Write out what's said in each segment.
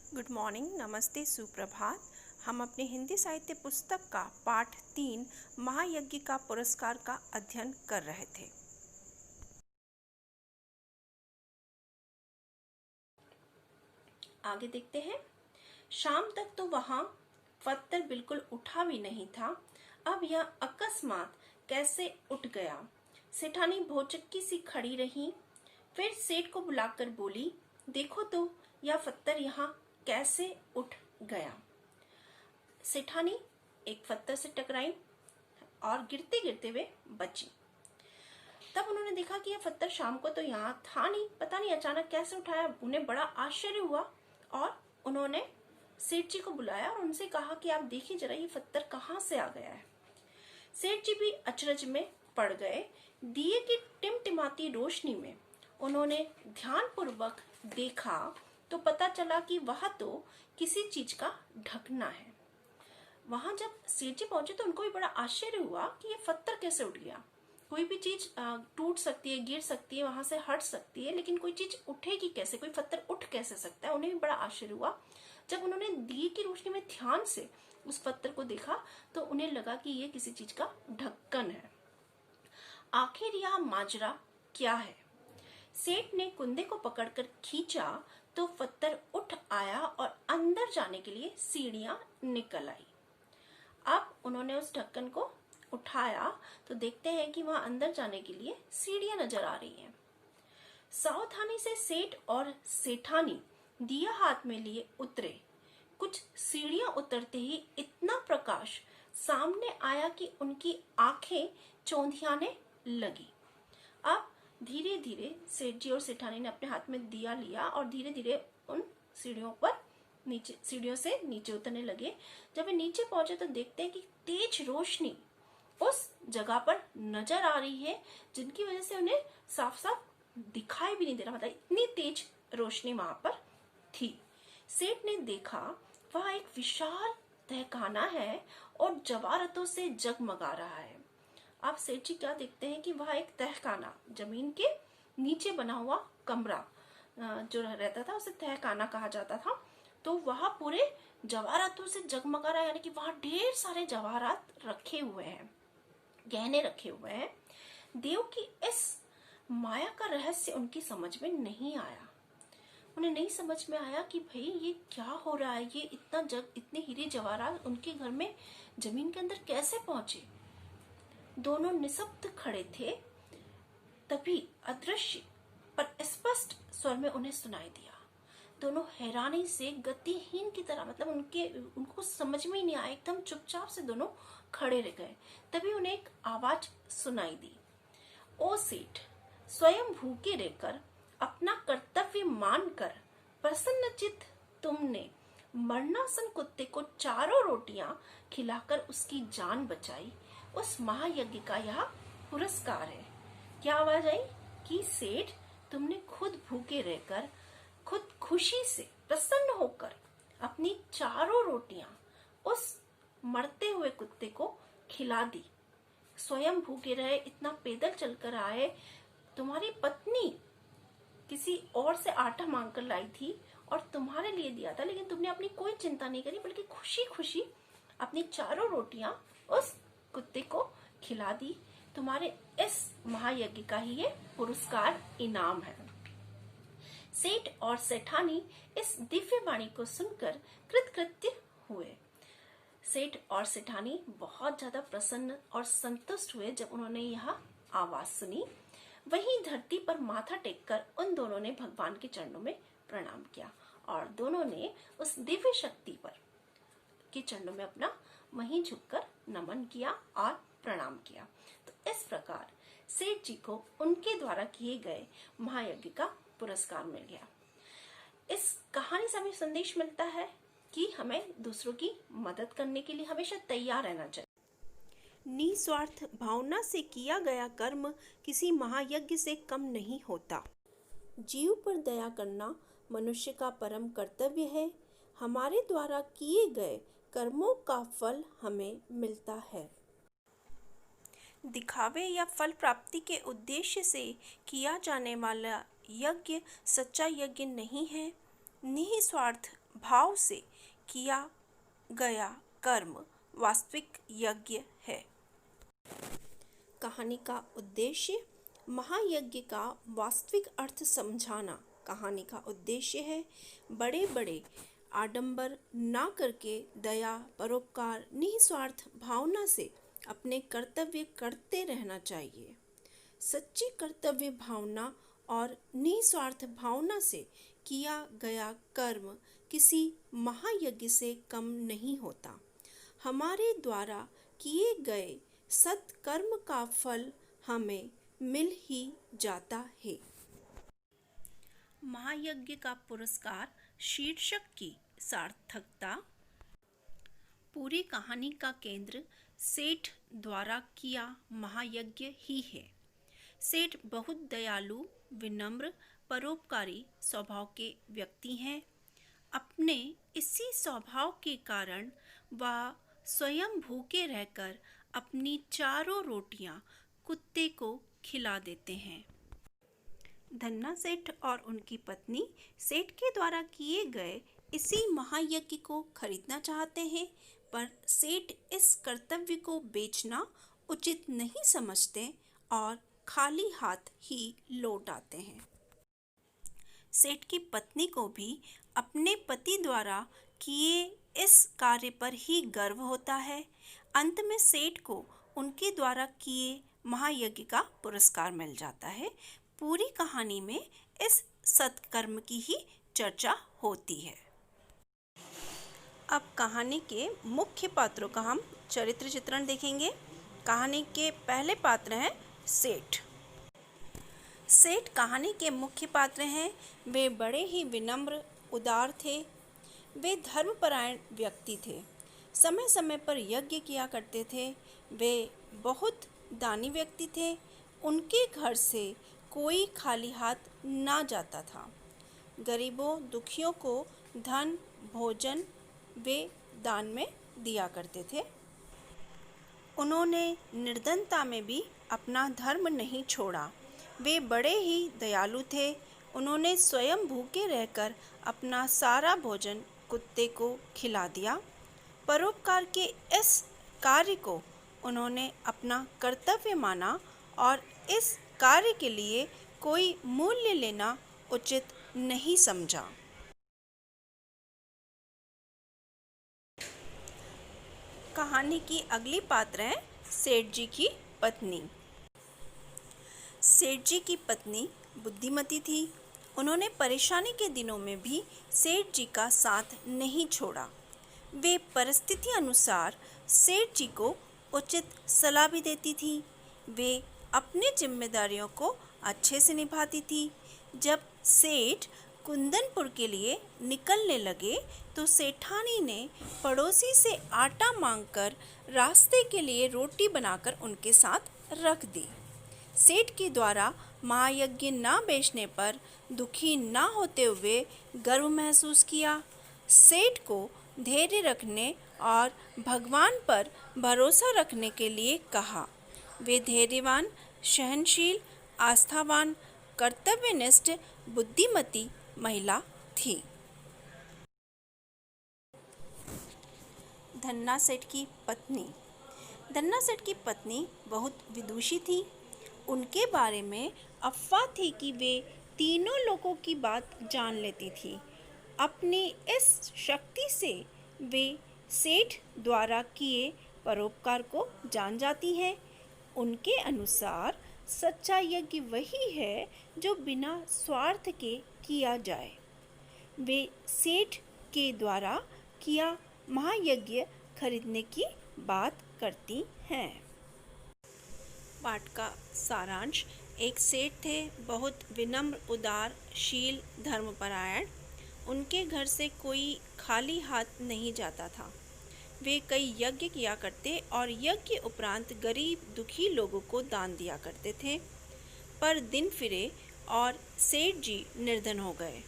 Good morning, नमस्ते, सुप्रभात। हम अपने हिंदी साहित्य पुस्तक का पाठ 3 महायज्ञ का पुरस्कार का अध्ययन कर रहे थे। आगे देखते हैं। शाम तक तो वहां पत्थर बिल्कुल उठा भी नहीं था। अब यह अकस्मात कैसे उठ गया। सेठानी भौचक्की सी खड़ी रही। फिर सेठ को बुलाकर बोली, देखो तो यह पत्थर यहाँ कैसे उठ गया। सेठानी एक पत्थर से टकराई और गिरते गिरते वे बची। तब उन्होंने देखा कि यह पत्थर शाम को तो यहाँ था नहीं, पता नहीं अचानक कैसे उठाया। उन्हें बड़ा आश्चर्य हुआ और उन्होंने सेठ जी को बुलाया और उनसे कहा कि आप देखिए जरा ये पत्थर कहाँ से आ गया है। सेठ जी भी अचरज में पड़ गए। दिए की टिमटिमाती रोशनी में उन्होंने ध्यानपूर्वक देखा तो पता चला कि वह तो किसी चीज का ढकना है। वहां जब सेठ जी पहुंचे तो उनको भी बड़ा आश्चर्य हुआ कि ये पत्थर कैसे उठ गया। कोई भी चीज टूट सकती है, गिर सकती है, वहां से हट सकती है, लेकिन कोई चीज उठेगी कैसे, कोई पत्थर उठ कैसे सकता है। उन्हें भी बड़ा आश्चर्य हुआ। जब उन्होंने दिए की रोशनी में ध्यान से उस पत्थर को देखा तो उन्हें लगा कि ये किसी चीज का ढक्कन है। आखिर यह माजरा क्या है। सेठ ने कुंदे को पकड़कर खींचा तो पत्थर उठ आया और अंदर जाने के लिए सीढ़ियां निकल आई। अब उन्होंने उस ढक्कन को उठाया तो देखते हैं कि वहां अंदर जाने के लिए सीढ़ियां नजर आ रही हैं। सावधानी से सेठ और सेठानी दिया हाथ में लिए उतरे। कुछ सीढ़ियां उतरते ही इतना प्रकाश सामने आया कि उनकी आंखें चौंधियाने लगी। अब धीरे धीरे सेठ जी और सेठानी ने अपने हाथ में दिया लिया और धीरे धीरे उन सीढ़ियों से नीचे उतरने लगे। जब वे नीचे पहुंचे तो देखते हैं कि तेज रोशनी उस जगह पर नजर आ रही है जिनकी वजह से उन्हें साफ साफ दिखाई भी नहीं दे रहा, मतलब इतनी तेज रोशनी वहां पर थी। सेठ ने देखा वह एक विशाल तहखाना है और जवाहरातों से जगमगा रहा है। आप सेठ जी क्या देखते हैं कि वह एक तहखाना, जमीन के नीचे बना हुआ कमरा जो रहता था उसे तहखाना कहा जाता था। तो वह पूरे जवाहरातों से जगमगा रहा है, यानी कि वहां ढेर सारे जवाहरात रखे हुए हैं, गहने रखे हुए हैं। देव की इस माया का रहस्य उनकी समझ में नहीं आया। उन्हें नहीं समझ में आया कि भाई ये क्या हो रहा है, ये इतने हीरे जवाहरात उनके घर में जमीन के अंदर कैसे पहुंचे। दोनों निशब्द खड़े थे। तभी अदृश्य पर स्पष्ट स्वर में उन्हें सुनाई दिया। दोनों हैरानी से गतिहीन की तरह, मतलब उनको समझ में ही नहीं आया, एकदम चुपचाप से दोनों खड़े रह गए। तभी उन्हें एक आवाज सुनाई दी, ओ सेठ, स्वयं भूखे रहकर अपना कर्तव्य मानकर प्रसन्नचित्त तुमने मरणासन कुत्ते को 4 रोटियां खिलाकर उसकी जान बचाई। उस महायज्ञ का यह पुरस्कार है। क्या आवाज आई कि सेठ, तुमने खुद भूखे रहकर, खुद खुशी से प्रसन्न होकर अपनी 4 रोटियां उस मरते हुए कुत्ते को खिला दी। स्वयं भूखे रहे, इतना पैदल चलकर आए। तुम्हारी पत्नी किसी और से आटा मांग कर लाई थी और तुम्हारे लिए दिया था, लेकिन तुमने अपनी कोई चिंता नहीं करी, बल्कि खुशी खुशी अपनी 4 रोटियां उस कुत्ते को खिला दी। तुम्हारे इस महायज्ञ का ही ये पुरस्कार इनाम है। सेठ और सेठानी इस दिव्य वाणी को सुनकर कृतकृत्य हुए। सेठ और सेठानी बहुत ज्यादा प्रसन्न और संतुष्ट हुए जब उन्होंने यह आवाज सुनी। वहीं धरती पर माथा टेककर उन दोनों ने भगवान के चरणों में प्रणाम किया और दोनों ने उस दिव्य शक्ति पर के चरणों में अपना वहीं झुककर नमन किया और प्रणाम किया। तो इस प्रकार सेठ जी को उनके द्वारा किए गए महायज्ञ का पुरस्कार मिल गया। इस कहानी से हमें संदेश मिलता है कि हमें दूसरों की मदद करने के लिए हमेशा तैयार रहना चाहिए। निस्वार्थ भावना से किया गया कर्म किसी महायज्ञ से कम नहीं होता। जीव पर दया करना मनुष्य का परम कर्तव्य है। हमारे द्वारा किए गए कर्मों का फल हमें मिलता है। दिखावे या फल प्राप्ति के उद्देश्य से किया जाने वाला यज्ञ सच्चा यज्ञ नहीं है। निस्वार्थ भाव से किया गया कर्म वास्तविक यज्ञ है। कहानी का उद्देश्य महायज्ञ का वास्तविक अर्थ समझाना। कहानी का उद्देश्य है बड़े बड़े आडंबर ना करके दया, परोपकार, निस्वार्थ भावना से अपने कर्तव्य करते रहना चाहिए। सच्ची कर्तव्य भावना और निस्वार्थ भावना से किया गया कर्म किसी महायज्ञ से कम नहीं होता। हमारे द्वारा किए गए सत्कर्म का फल हमें मिल ही जाता है। महायज्ञ का पुरस्कार शीर्षक की सार्थकता। पूरी कहानी का केंद्र सेठ द्वारा किया महायज्ञ ही है। सेठ बहुत दयालु, विनम्र, परोपकारी स्वभाव के व्यक्ति हैं। अपने इसी स्वभाव के कारण वह स्वयं भूखे रहकर अपनी चारों रोटियां कुत्ते को खिला देते हैं। धन्ना सेठ और उनकी पत्नी सेठ के द्वारा किए गए इसी महायज्ञ को खरीदना चाहते हैं, पर सेठ इस कर्तव्य को बेचना उचित नहीं समझते और खाली हाथ ही लौट आते हैं। सेठ की पत्नी को भी अपने पति द्वारा किए इस कार्य पर ही गर्व होता है। अंत में सेठ को उनके द्वारा किए महायज्ञ का पुरस्कार मिल जाता है। पूरी कहानी में इस सत्कर्म की ही चर्चा होती है। अब कहानी के मुख्य पात्रों का हम चरित्र चित्रण देखेंगे। कहानी के पहले पात्र हैं सेठ। सेठ कहानी के मुख्य पात्र हैं। वे बड़े ही विनम्र, उदार थे। वे धर्मपरायण व्यक्ति थे। समय समय पर यज्ञ किया करते थे। वे बहुत दानी व्यक्ति थे। उनके घर से कोई खाली हाथ ना जाता था। गरीबों, दुखियों को धन, भोजन वे दान में दिया करते थे। उन्होंने निर्धनता में भी अपना धर्म नहीं छोड़ा। वे बड़े ही दयालु थे। उन्होंने स्वयं भूखे रहकर अपना सारा भोजन कुत्ते को खिला दिया। परोपकार के इस कार्य को उन्होंने अपना कर्तव्य माना और इस कार्य के लिए कोई मूल्य लेना उचित नहीं समझा। कहानी की अगली पात्र है सेठ जी की पत्नी। सेठ जी की पत्नी बुद्धिमती थी। उन्होंने परेशानी के दिनों में भी सेठ जी का साथ नहीं छोड़ा। वे परिस्थिति अनुसार सेठ जी को उचित सलाह भी देती थी। वे अपनी जिम्मेदारियों को अच्छे से निभाती थी। जब सेठ कुंदनपुर के लिए निकलने लगे तो सेठानी ने पड़ोसी से आटा मांगकर रास्ते के लिए रोटी बनाकर उनके साथ रख दी। सेठ के द्वारा महायज्ञ ना बेचने पर दुखी ना होते हुए गर्व महसूस किया। सेठ को धैर्य रखने और भगवान पर भरोसा रखने के लिए कहा। वे धैर्यवान, सहनशील, आस्थावान, कर्तव्यनिष्ठ, बुद्धिमती महिला थी। धन्ना सेठ की पत्नी। धन्ना सेठ की पत्नी बहुत विदुषी थी। उनके बारे में अफवाह थी कि वे तीनों लोगों की बात जान लेती थी। अपनी इस शक्ति से वे सेठ द्वारा किए परोपकार को जान जाती हैं। उनके अनुसार सच्चा यज्ञ वही है जो बिना स्वार्थ के किया जाए। वे सेठ के द्वारा किया महायज्ञ खरीदने की बात करती हैं। पाठ का सारांश। एक सेठ थे, बहुत विनम्र, उदार, शील, धर्मपरायण। उनके घर से कोई खाली हाथ नहीं जाता था। वे कई यज्ञ किया करते और यज्ञ उपरांत गरीब, दुखी लोगों को दान दिया करते थे। पर दिन फिरे और सेठ जी निर्धन हो गए।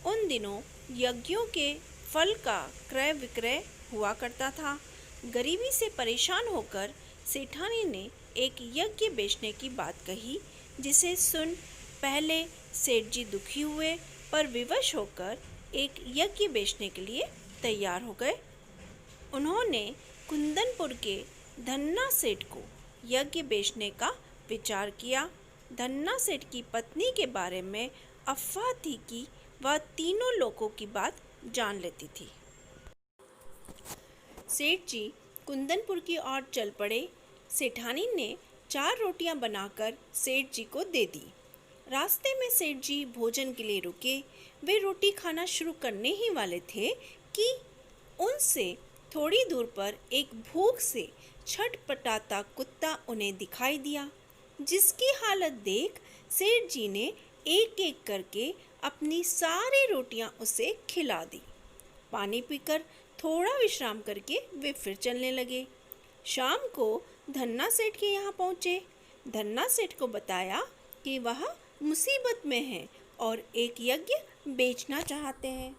उन दिनों यज्ञों के फल का क्रय विक्रय हुआ करता था। गरीबी से परेशान होकर सेठानी ने एक यज्ञ बेचने की बात कही, जिसे सुन पहले सेठ जी दुखी हुए, पर विवश होकर एक यज्ञ बेचने के लिए तैयार हो गए। उन्होंने कुंदनपुर के धन्ना सेठ को यज्ञ बेचने का विचार किया। धन्ना सेठ की पत्नी के बारे में अफवाह थी कि वह तीनों लोगों की बात जान लेती थी। सेठ जी कुंदनपुर की ओर चल पड़े। सेठानी ने 4 रोटियां बनाकर सेठ जी को दे दी। रास्ते में सेठ जी भोजन के लिए रुके। वे रोटी खाना शुरू करने ही वाले थे कि उनसे थोड़ी दूर पर एक भूख से छटपटाता कुत्ता उन्हें दिखाई दिया, जिसकी हालत देख सेठ जी ने एक एक करके अपनी सारी रोटियां उसे खिला दी। पानी पीकर थोड़ा विश्राम करके वे फिर चलने लगे। शाम को धन्ना सेठ के यहाँ पहुँचे। धन्ना सेठ को बताया कि वह मुसीबत में हैं और एक यज्ञ बेचना चाहते हैं।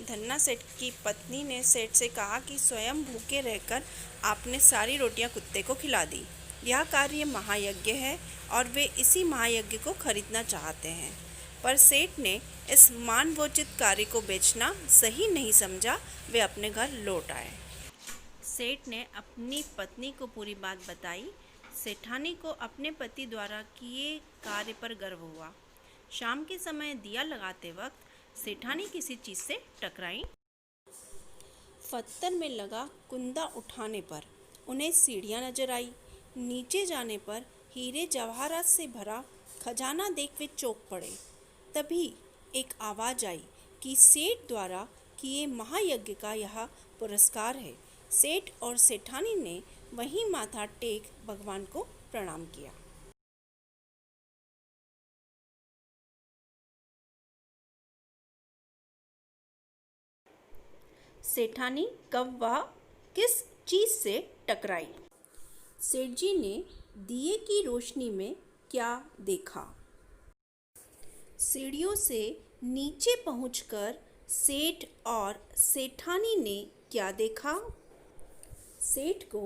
धन्ना सेठ की पत्नी ने सेठ से कहा कि स्वयं भूखे रहकर आपने सारी रोटियां कुत्ते को खिला दी। यह कार्य महायज्ञ है और वे इसी महायज्ञ को खरीदना चाहते हैं। पर सेठ ने इस मानवोचित कार्य को बेचना सही नहीं समझा। वे अपने घर लौट आए। सेठ ने अपनी पत्नी को पूरी बात बताई। सेठानी को अपने पति द्वारा किए कार्य पर गर्व हुआ। शाम के समय दिया लगाते वक्त सेठानी किसी चीज से टकराई। पत्थर में लगा कुंदा उठाने पर उन्हें सीढ़ियां नजर आई। नीचे जाने पर हीरे जवाहरात से भरा खजाना देख वे चौंक पड़े। तभी एक आवाज आई कि सेठ द्वारा किए महायज्ञ का यह पुरस्कार है। सेठ और सेठानी ने वहीं माथा टेक भगवान को प्रणाम किया। सेठानी कब व किस चीज से टकराई? सेठ जी ने दिए की रोशनी में क्या देखा? सीढ़ियों से नीचे पहुंचकर सेठ और सेठानी ने क्या देखा? सेठ को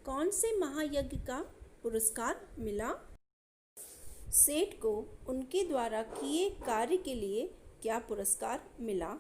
कौन से महायज्ञ का पुरस्कार मिला? सेठ को उनके द्वारा किए कार्य के लिए क्या पुरस्कार मिला?